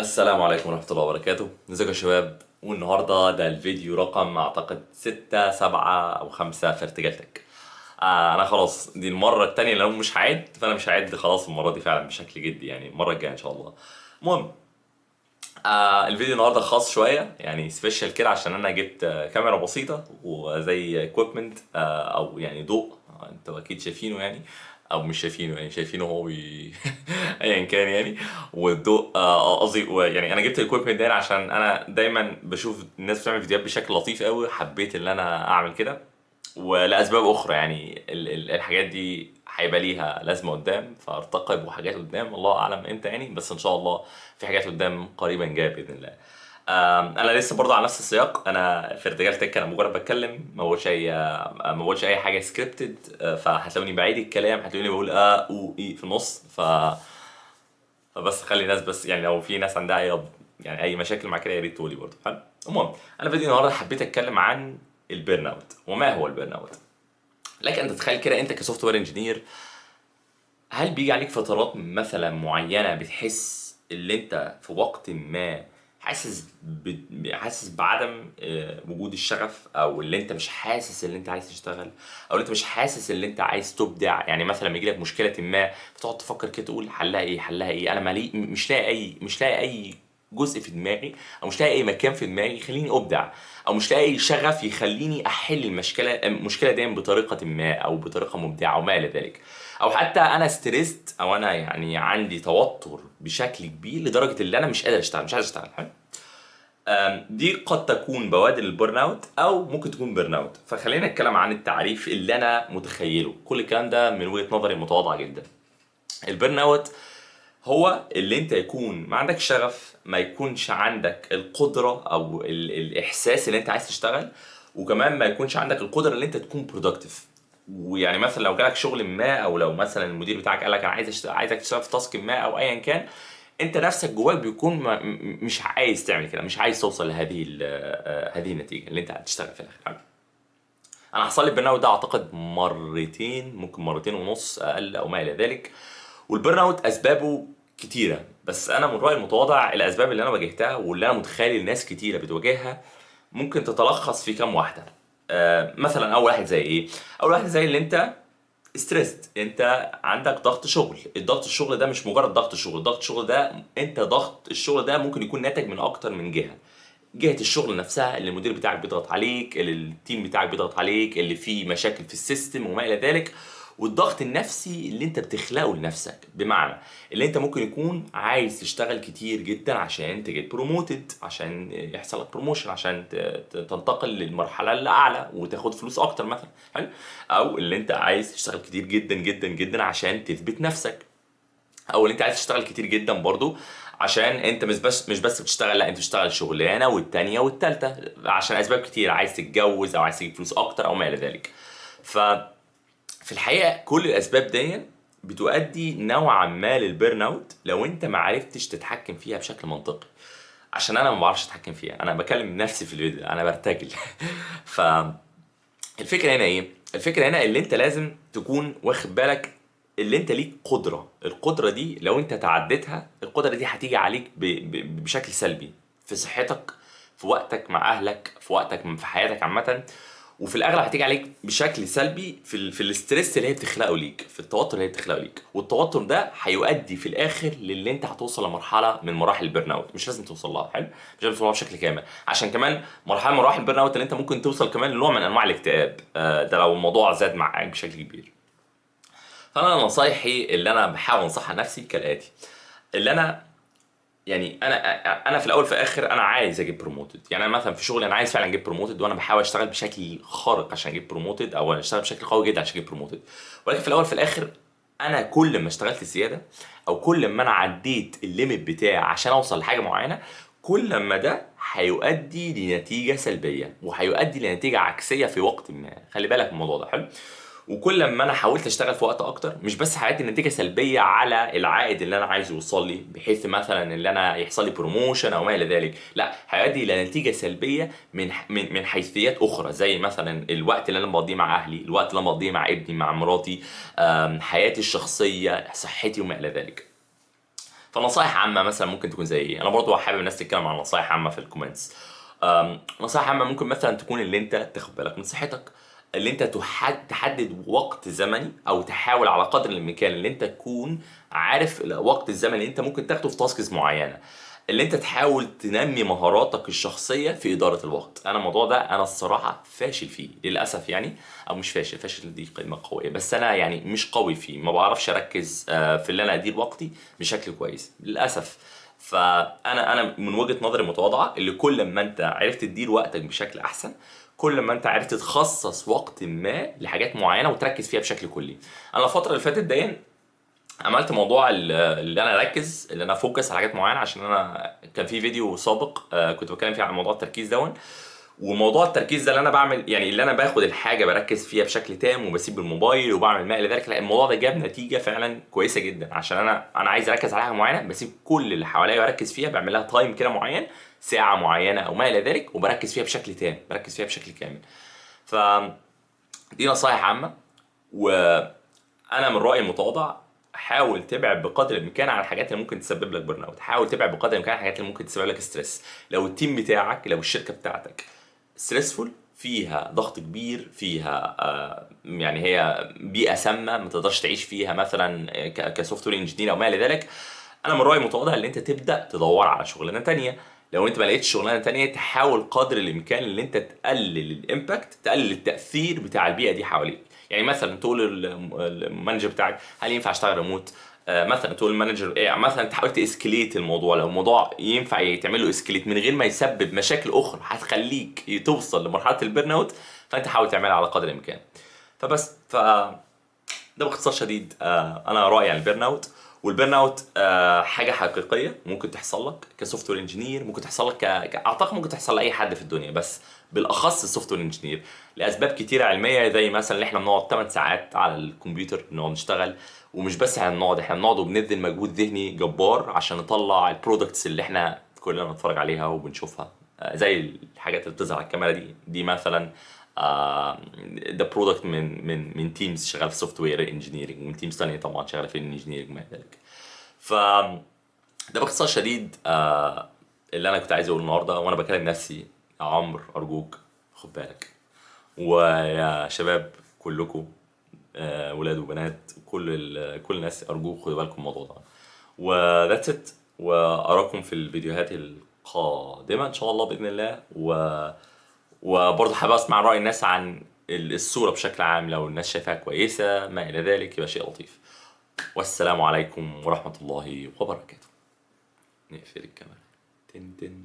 السلام عليكم ورحمة الله وبركاته. ازيكم يا شباب؟ والنهاردة ده الفيديو رقم اعتقد 6 7 أو 5 في ارتجالتك. انا خلاص دي المرة التانية لو مش هعد، فانا مش هعد خلاص المرة دي فعلا بشكل جدي، يعني المرة الجاية ان شاء الله. المهم، الفيديو النهارده خاص شويه، يعني سبيشال كده، عشان انا جبت كاميرا بسيطه وزي اكويبمنت، او يعني ضوء. انتوا اكيد شايفينه يعني، او مش شايفينه، يعني شايفينه هو ايا كان يعني. والضوء قصدي يعني انا جبت الاكويبمنت ده عشان انا دايما بشوف الناس بتعمل فيديوهات بشكل لطيف قوي، حبيت ان انا اعمل كده. ولاسباب اخرى، يعني الحاجات دي هيبقى ليها لازمه قدام، فارتقب وحاجات قدام الله اعلم امتى يعني، بس ان شاء الله في حاجات قدام قريبا جايه باذن الله. انا لسه برضه على نفس السياق، انا في ارتجال تك انا مجرد بتكلم، ما بقولش اي حاجه سكريبتد. فهتلاقوني بعيد الكلام، هتلاقوني بقول او اي في النص. فبس خلي الناس، بس يعني لو في ناس عندها يعني اي مشاكل مع كده يا ريت تقولي برضه. حلو. المهم، انا فيديو النهارده حبيت اتكلم عن البيرن اوت وما هو البيرن اوت. لك ان تتخيل كده انت كسوفت وير انجينير، هل بيجي عليك فترات مثلا معينه بتحس ان انت في وقت ما حاسس بعدم وجود الشغف، او اللي انت مش حاسس ان انت عايز تشتغل، او اللي انت مش حاسس ان انت عايز تبدع؟ يعني مثلا لما يجي لك مشكله ما، بتقعد تفكر كده تقول حلها ايه، حلها ايه، انا مالي مش لاقي اي جزء في دماغي، او مش لاقي اي مكان في دماغي يخليني ابدع، او مش لاقي اي شغف يخليني احل المشكله دي بطريقه ما او بطريقه مبدعه وما الى ذلك. او حتى انا ستريسد، او انا يعني عندي توتر بشكل كبير لدرجه ان انا مش قادر اشتغل، مش عايز اشتغل. حلو. دي قد تكون بوادر البرن اوت، او ممكن تكون بيرن اوت. فخلينا نتكلم عن التعريف اللي انا متخيله، كل الكلام ده من وجهه نظري المتواضعه جدا. البرن اوت هو اللي انت يكون ما عندكش شغف، ما يكونش عندك القدره او الاحساس اللي انت عايز تشتغل، وكمان ما يكونش عندك القدره اللي انت تكون برودكتيف. ويعني مثلا لو جالك شغل ما، او لو مثلا المدير بتاعك قال لك انا عايزك تشتغل في تاسك ما او ايا كان، انت نفسك جواك بيكون مش عايز تعمل كده، مش عايز توصل لهذه هذه النتيجه اللي انت هتشتغل في الاخر. انا حصل لي البرن اوت ده اعتقد مرتين، ممكن مرتين ونص اقل او ما الى ذلك. والبرن اوت اسبابه كتيره، بس انا من رايي المتواضع الاسباب اللي انا واجهتها واللي انا متخيل الناس كتيره بتواجهها ممكن تتلخص في كام واحده. مثلا اول واحد زي ايه؟ اول واحد زي اللي انت ستريسد، انت عندك ضغط شغل. الضغط الشغل ده مش مجرد ضغط شغل، ضغط الشغل ده انت ضغط الشغل ده ممكن يكون ناتج من اكتر من جهه. جهه الشغل نفسها، اللي المدير بتاعك بيضغط عليك، اللي التيم بتاعك بيضغط عليك، اللي فيه مشاكل في السيستم وما الى ذلك. والضغط النفسي اللي انت بتخلقه لنفسك، بمعنى اللي انت ممكن يكون عايز تشتغل كتير جدا عشان تجيت بروموتد، عشان يحصل لك بروموشن، عشان تنتقل للمرحله الاعلى وتاخد فلوس اكتر مثلا. حلو. او اللي انت عايز تشتغل كتير جدا جدا جدا عشان تثبت نفسك، او اللي انت عايز تشتغل كتير جدا برضو عشان انت مش بس بتشتغل، لا انت بتشتغل شغلانه والتانيه والتالته عشان اسباب كتير، عايز تتجوز او عايز تجيب فلوس اكتر او ما الى ذلك. ففي الحقيقه كل الاسباب دي بتؤدي نوعا ما للبيرن اوت لو انت ما عرفتش تتحكم فيها بشكل منطقي. عشان انا ما بعرفش اتحكم فيها، انا بكلم نفسي في الفيديو، انا برتجل. فالفكره هنا ايه؟ الفكره هنا اللي انت لازم تكون واخد بالك اللي انت ليك قدره، القدره دي لو انت تعديتها القدره دي هتيجي عليك بشكل سلبي في صحتك، في وقتك مع اهلك، في وقتك في حياتك عامه. وفي الاغلب هتيجي عليك بشكل سلبي في الاسترس اللي هي بتخلقه ليك، في التوتر اللي هي بتخلقه ليك. والتوتر ده هيؤدي في الاخر للي انت هتوصل لمرحله من مراحل البيرن اوت. مش لازم توصل لها، حلو، مش لازم توصل لها بشكل كامل، عشان كمان مرحله من مراحل البيرن اوت اللي انت ممكن توصل كمان لنوع من انواع الاكتئاب، ده لو الموضوع زاد معاك بشكل كبير. فانا نصايحي اللي انا بحاول انصحها نفسي كالاتي: اللي انا يعني انا في الاول في الاخر انا عايز اجيب بروموتد. يعني انا مثلا في شغلي انا عايز فعلا اجيب بروموتد، وانا بحاول اشتغل بشكل خارق عشان اجيب بروموتد، او اشتغل بشكل قوي جدا عشان اجيب بروموتد. ولكن في الاول في الاخر انا كل ما اشتغلت زياده، او كل ما انا عديت الليميت بتاعي عشان اوصل لحاجه معينه، كل ما ده هيؤدي لنتيجه سلبيه وهيؤدي لنتيجه عكسيه في وقت ما. خلي بالك من الموضوع ده. حلو. وكل ما انا حاولت اشتغل في وقت اكتر، مش بس هيدي نتيجه سلبيه على العائد اللي انا عايزه يوصل لي، بحيث مثلا ان انا يحصل لي بروموشن او ما الى ذلك، لا، هيؤدي الى نتيجه سلبيه من حيثيات اخرى، زي مثلا الوقت اللي انا بقضيه مع اهلي، الوقت اللي انا بقضيه مع ابني، مع مراتي، حياتي الشخصيه، صحتي وما الى ذلك. فنصائح عامه مثلا ممكن تكون زي ايه؟ انا برضو حابب الناس تتكلم عن نصائح عامه في الكومنتس. نصائح عامه ممكن مثلا تكون اللي انت تاخد بالك من صحتك، اللي انت تحدد وقت زمني، او تحاول على قدر الامكان اللي انت تكون عارف الوقت الزمني اللي انت ممكن تاخده في تاسكس معينه، اللي انت تحاول تنمي مهاراتك الشخصيه في اداره الوقت. انا الموضوع ده انا الصراحه فاشل فيه للاسف يعني، او مش فاشل، فاشل دي كلمه قويه، بس انا يعني مش قوي فيه، ما بعرفش اركز في اللي انا ادير وقتي بشكل كويس للاسف. فانا من وجهه نظري المتواضعه، اللي كل ما انت عرفت تدير وقتك بشكل احسن، كل ما انت عرفت تخصص وقت ما لحاجات معينه وتركز فيها بشكل كلي. انا الفتره اللي فاتت دي عملت موضوع اللي انا اركز، اللي انا فوكس على حاجات معينه، عشان انا كان في فيديو سابق كنت بتكلم فيه عن موضوع التركيز دون. وموضوع التركيز ده اللي انا بعمل يعني، اللي انا باخد الحاجه بركز فيها بشكل تام وبسيب الموبايل وبعمل ما الى ذلك، لا الموضوع ده جاب نتيجه فعلا كويسه جدا، عشان انا عايز اركز على حاجه معينه، بسيب كل اللي حواليا واركز فيها، بعمل لها تايم كده معين، ساعه معينه او ما الى ذلك، وبركز فيها بشكل تام، بركز فيها بشكل كامل. فدي نصايح عامه. وانا من رايي المتواضع، حاول تبعد بقدر الامكان عن الحاجات اللي ممكن تسبب لك برن اوت، حاول تبعد بقدر الامكان عن الحاجات اللي ممكن تسبب لك ستريس. لو التيم بتاعك، لو الشركه بتاعتك ستريسفول، فيها ضغط كبير، فيها يعني هي بيئه سامه ما تقدرش تعيش فيها مثلا كسوفت وير انجينير او ما الى ذلك، انا من رايي المتواضع ان انت تبدا تدور على شغلانه تانية. لو انت ما لقيتش شغلانه تانية، تحاول قدر الامكان ان انت تقلل الامباكت، تقلل التاثير بتاع البيئه دي حواليك. يعني مثلا تقول المانجر بتاعك هل ينفع اشتغل ريموت؟ مثلا تقول المانجر ايه، مثلا تحاول تاسكليت الموضوع، لو الموضوع ينفع يتعمل له اسكليت من غير ما يسبب مشاكل اخرى هتخليك توصل لمرحله البيرن اوت، فانت حاول تعملها على قدر الامكان. فبس ده باختصار شديد انا رايي عن البيرن اوت. والبيرن اوت حاجه حقيقيه ممكن تحصل لك كسوفت وير انجينير، ممكن تحصل لك اعتقد ممكن تحصل لاي حد في الدنيا، بس بالاخص السوفت وير انجينير، لاسباب كتيره علميه، زي مثلا ان احنا بنقعد 8 ساعات على الكمبيوتر بنقعد نشتغل. ومش بس احنا بنقعد وبنبذل مجهود ذهني جبار عشان نطلع البرودكتس اللي احنا كلنا بنتفرج عليها وبنشوفها، زي الحاجات اللي بتظهر على الكاميرا دي مثلا. ده برودكت من تيمز شغال في سوفت وير انجينيرنج، ومن تيمز ثانيه طبعا شغاله في الانجينيرنج ما ذلك. ف ده باختصار شديد اللي انا كنت عايز اقوله النهارده، وانا بكلم نفسي يا عمرو ارجوك خد بالك، ويا شباب كلكم ولاد وبنات، كل الناس ارجوك خدوا بالكم من الموضوع ده. وذاتس ات، واراكم في الفيديوهات القادمه ان شاء الله باذن الله. وبرضه حابب اسمع راي الناس عن الصوره بشكل عام، لو الناس شايفاها كويسه ما الى ذلك يبقى شيء لطيف. والسلام عليكم ورحمه الله وبركاته. نقفل الكاميرا. تن تن.